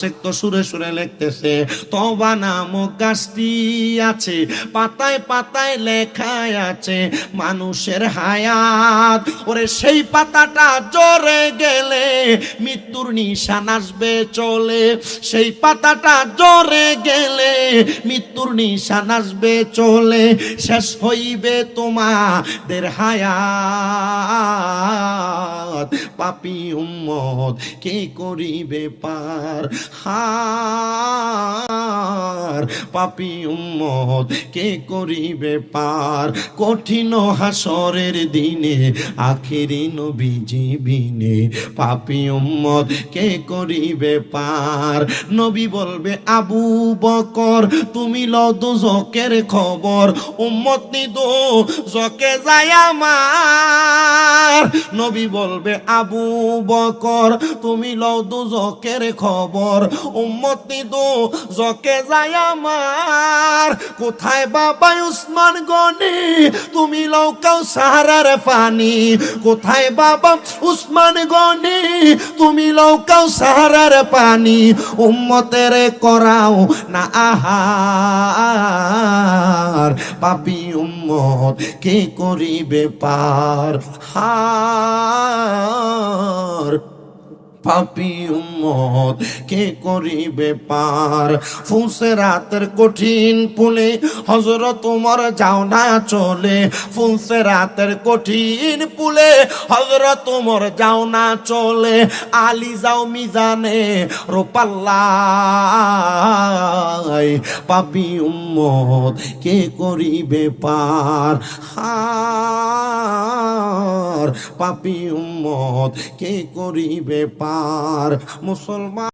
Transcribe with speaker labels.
Speaker 1: তো সুরে সুরে লিখতেছে তওবা নামক গাছটি আছে, পাতায় পাতায় লেখায় আছে মানুষের হায়াত। ওরে সেই পাতাটা ঝরে গেলে মৃত্যুর নিশান আসবে চলে, সেই পাতাটা ঝরে গেলে মৃত্যুর নিশান আসবে চলে। শেষ হইবে তোমাদের হায়াত, পাপী উম্মত কে করিবে পার। হার পাপী উম্মত কে করিবে পার। কঠিন হাসরের দিনে আখিরি নবীজি বিনে পাপী উম্মত কে করিবে পার। নবী বলবে আবু বকর তুমি লও দোজখের খবর, উম্মত নি দোজখে যায় আমার। নবী বলবে আবু বকর তুমি লও দোজখের খবর, উম্মত নি দোজখে যায় আমার। কোথায় বাবা উসমান গনি তুমি লও কাউসারের পানি, কোথায় বাবা উসমান গনি তুমি লও কাউসারের পানি। উম্মতের করাও না আহার, পাপী উম্মত কে করিবে পার। হার পাপী উম্মত কে করিবে পার। ফুলসেরাতের কঠিন পুলে হযরত ওমর যাও না চলে, ফুলসেরাতের কঠিন পুলে হযরত ওমর যাও না চলে। আলী যাও মিজানে রোপাল্লায়, পাপী উম্মত কে করিবে পার। হার পাপী উম্মত কে করিবে পার। মুসলমান